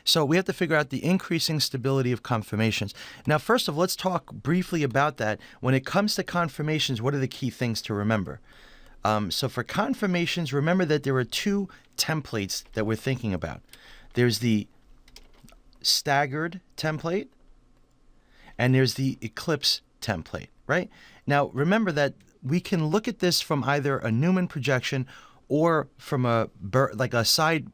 So we have to figure out the increasing stability of conformations. Now, first of all, let's talk briefly about that. When it comes to conformations, what are the key things to remember? So for conformations, remember that there are two templates that we're thinking about. There's the staggered template, and there's the eclipse template, right? Now, remember that we can look at this from either a Newman projection or from like a side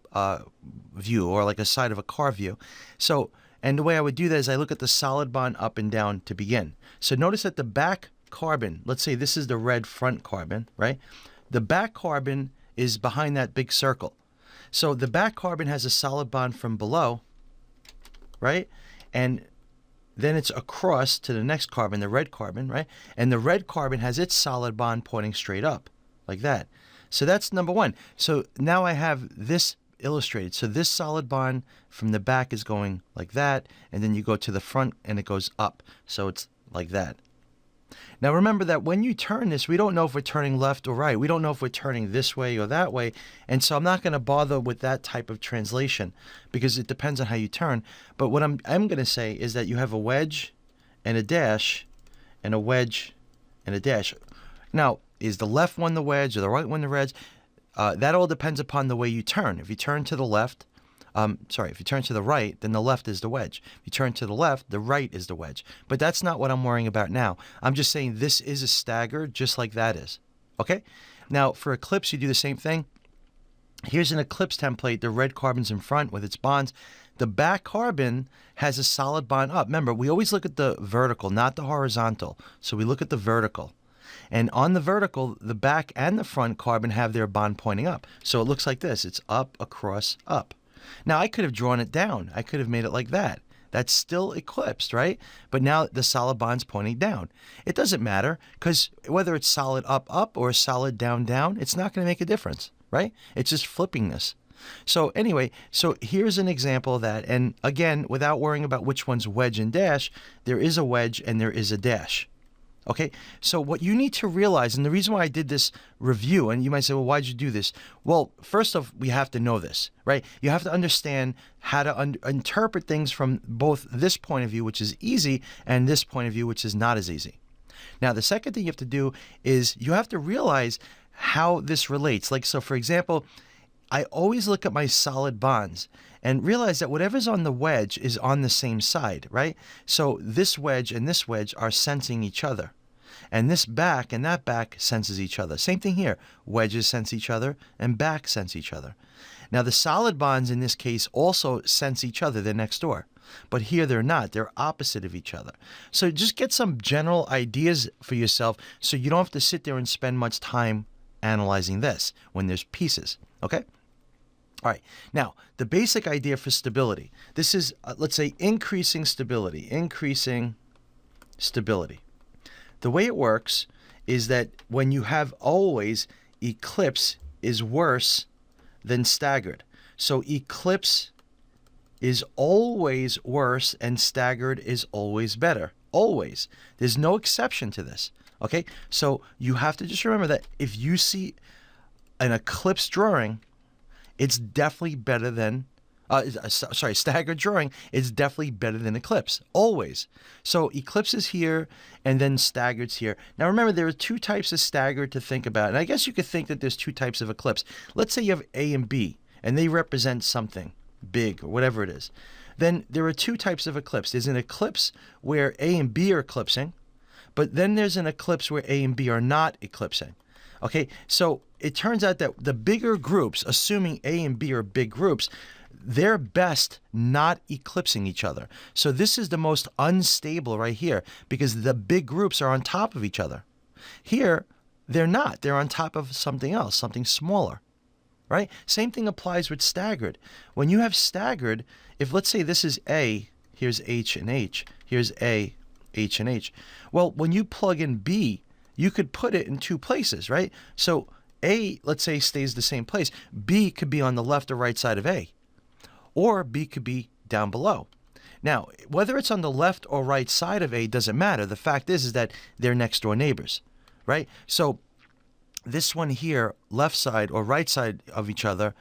view, or like a side of a car view. So, and the way I would do that is I look at the solid bond up and down to begin. So notice that the back carbon, let's say this is the red front carbon, right? The back carbon is behind that big circle. So the back carbon has a solid bond from below, right? And then it's across to the next carbon, the red carbon, right? And the red carbon has its solid bond pointing straight up, like that. So that's number one. So now I have this illustrated. So this solid bond from the back is going like that, and then you go to the front and it goes up. So it's like that. Now remember that when you turn this, we don't know if we're turning left or right. We don't know if we're turning this way or that way. And so I'm not going to bother with that type of translation because it depends on how you turn. But what I'm going to say is that you have a wedge and a dash and a wedge and a dash. Now, is the left one the wedge or the right one the wedge? That all depends upon the way you turn. If you turn to the left, if you turn to the right, then the left is the wedge. If you turn to the left, the right is the wedge. But that's not what I'm worrying about now. I'm just saying this is a stagger just like that is. Okay? Now, for eclipse, you do the same thing. Here's an eclipse template. The red carbon's in front with its bonds. The back carbon has a solid bond up. Remember, we always look at the vertical, not the horizontal. So we look at the vertical. And on the vertical, the back and the front carbon have their bond pointing up. So it looks like this. It's up, across, up. Now, I could have drawn it down. I could have made it like that. That's still eclipsed, right? But now the solid bond's pointing down. It doesn't matter because whether it's solid up, up, or solid down, down, it's not going to make a difference, right? It's just flipping this. So anyway, so here's an example of that. And again, without worrying about which one's wedge and dash, there is a wedge and there is a dash. Okay, so what you need to realize, and the reason why I did this review, and you might say, well, why'd you do this? Well, first off, we have to know this, right? You have to understand how to interpret things from both this point of view, which is easy, and this point of view, which is not as easy. Now, the second thing you have to do is you have to realize how this relates. Like, so for example, I always look at my solid bonds and realize that whatever's on the wedge is on the same side, right? So this wedge and this wedge are sensing each other. And this back and that back senses each other. Same thing here. Wedges sense each other and back sense each other. Now the solid bonds in this case also sense each other. They're next door. But here they're not. They're opposite of each other. So just get some general ideas for yourself so you don't have to sit there and spend much time analyzing this when there's pieces. Okay? All right. Now, the basic idea for stability. This is, let's say, increasing stability. Increasing stability. The way it works is that when you have always, eclipse is worse than staggered. So eclipse is always worse and staggered is always better. Always. There's no exception to this. Okay? So you have to just remember that if you see an eclipse drawing, it's definitely better than, staggered drawing, it's definitely better than eclipse, always. So eclipse is here, and then staggered's here. Now remember, there are two types of staggered to think about, and I guess you could think that there's two types of eclipse. Let's say you have A and B, and they represent something big, or whatever it is. Then there are two types of eclipse. There's an eclipse where A and B are eclipsing, but then there's an eclipse where A and B are not eclipsing. Okay, so it turns out that the bigger groups, assuming A and B are big groups, they're best not eclipsing each other. So this is the most unstable right here because the big groups are on top of each other. Here, they're not. They're on top of something else, something smaller, right? Same thing applies with staggered. When you have staggered, if let's say this is A, here's H and H, here's A, H and H. Well, when you plug in B, you could put it in two places, right? So A, let's say, stays the same place. B could be on the left or right side of A. Or B could be down below. Now, whether it's on the left or right side of A doesn't matter. The fact is that they're next door neighbors, right? So this one here, left side or right side of each other,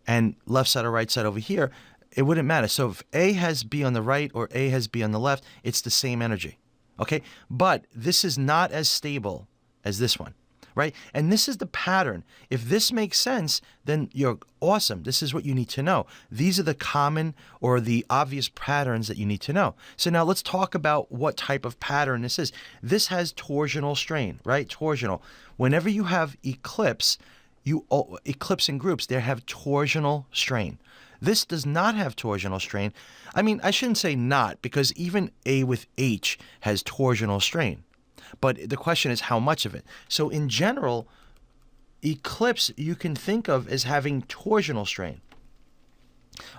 and left side or right side over here, it wouldn't matter. So if A has B on the right or A has B on the left, it's the same energy. Okay? But this is not as stable as this one, right? And this is the pattern. If this makes sense, then you're awesome. This is what you need to know. These are the common or the obvious patterns that you need to know. So now let's talk about what type of pattern this is. This has torsional strain, right? Torsional. Whenever you have eclipse in groups, they have torsional strain. This does not have torsional strain. I mean, I shouldn't say not, because even A with H has torsional strain. But the question is how much of it. So in general, eclipse you can think of as having torsional strain.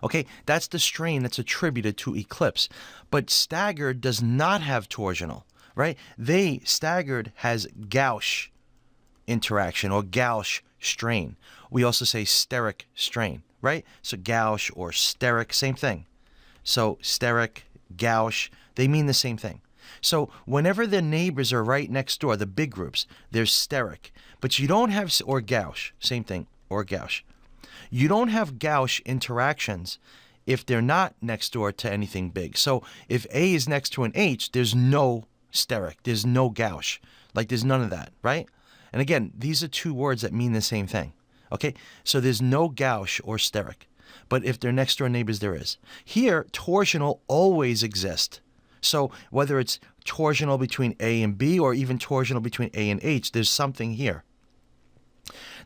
Okay, that's the strain that's attributed to eclipse. But staggered does not have torsional, right? Staggered has gauche interaction or gauche strain. We also say steric strain, right? So gauche or steric, same thing. So steric, gauche, they mean the same thing. So whenever the neighbors are right next door, the big groups, there's steric. But you don't have, or gauche, same thing, or gauche. You don't have gauche interactions if they're not next door to anything big. So if A is next to an H, there's no steric, there's no gauche. Like there's none of that, right? And again, these are two words that mean the same thing. Okay? So there's no gauche or steric. But if they're next door neighbors, there is. Here, torsional always exists. So whether it's torsional between A and B or even torsional between A and H, there's something here.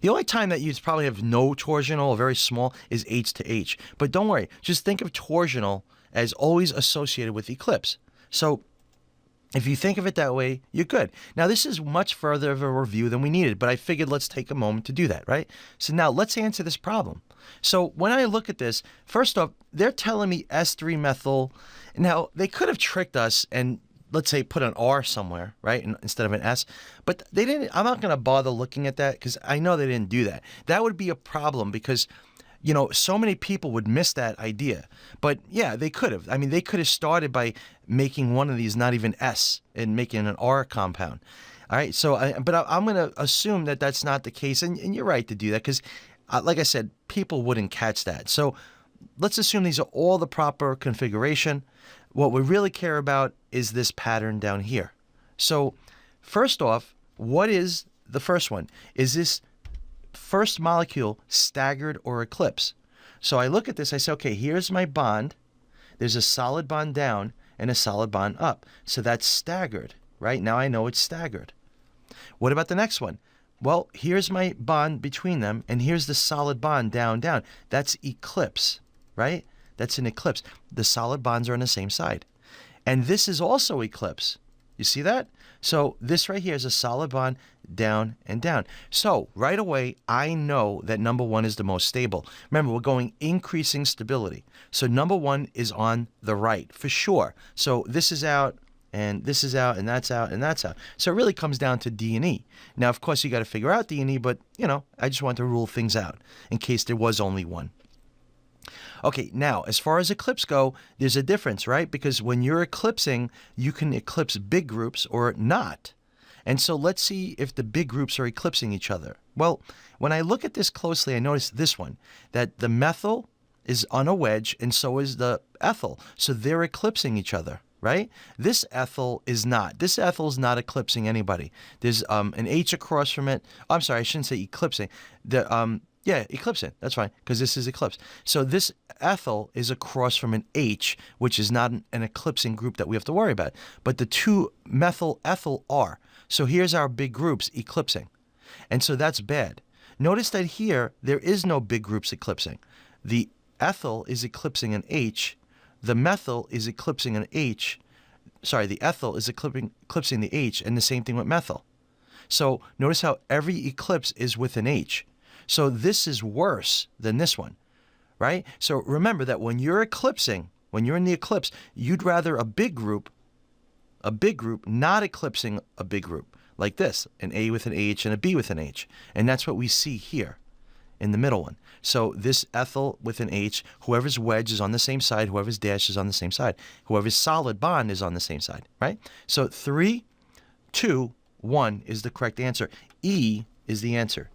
The only time that you'd probably have no torsional or very small is H to H. But don't worry, just think of torsional as always associated with eclipse. So if you think of it that way, you're good. Now, this is much further of a review than we needed, but I figured let's take a moment to do that, right? So now let's answer this problem. So when I look at this, first off, they're telling me S3-methyl. Now, they could have tricked us and, let's say, put an R somewhere, right, instead of an S. But they didn't. I'm not going to bother looking at that because I know they didn't do that. That would be a problem because, you know, so many people would miss that idea. But yeah, they could have. I mean, they could have started by making one of these not even S and making an R compound. All right. So, I'm going to assume that that's not the case. And you're right to do that because, like I said, people wouldn't catch that. So let's assume these are all the proper configuration. What we really care about is this pattern down here. So first off, what is the first one? Is this first molecule staggered or eclipse? So I look at this, I say, okay, here's my bond. There's a solid bond down and a solid bond up. So that's staggered, right? Now I know it's staggered. What about the next one? Well, here's my bond between them, and here's the solid bond down, down. That's eclipse, right? That's an eclipse. The solid bonds are on the same side. And this is also eclipse. You see that? So this right here is a solid bond down and down. So right away, I know that number one is the most stable. Remember, we're going increasing stability. So number one is on the right for sure. So this is out, and this is out, and that's out, and that's out. So it really comes down to D and E. Now, of course, you got to figure out D and E, but, you know, I just want to rule things out in case there was only one. Okay, now, as far as eclipse go, there's a difference, right? Because when you're eclipsing, you can eclipse big groups or not. And so let's see if the big groups are eclipsing each other. Well, when I look at this closely, I notice this one, that the methyl is on a wedge, and so is the ethyl. So they're eclipsing each other, right? This ethyl is not. This ethyl is not eclipsing anybody. There's an H across from it. Oh, I'm sorry, I shouldn't say eclipsing. Yeah, eclipsing. That's fine, because this is eclipse. So this ethyl is across from an H, which is not an eclipsing group that we have to worry about. But the two methyl ethyl are. So here's our big groups eclipsing. And so that's bad. Notice that here, there is no big groups eclipsing. The ethyl is eclipsing an H. The methyl is eclipsing an H. Sorry, the ethyl is eclipsing the H, and the same thing with methyl. So notice how every eclipse is with an H. So this is worse than this one, right? So remember that when you're eclipsing, when you're in the eclipse, you'd rather a big group not eclipsing a big group, like this, an A with an H and a B with an H. And that's what we see here in the middle one. So this ethyl with an H, whoever's wedge is on the same side, whoever's dash is on the same side, whoever's solid bond is on the same side, right? So 3, 2, 1 is the correct answer. E is the answer.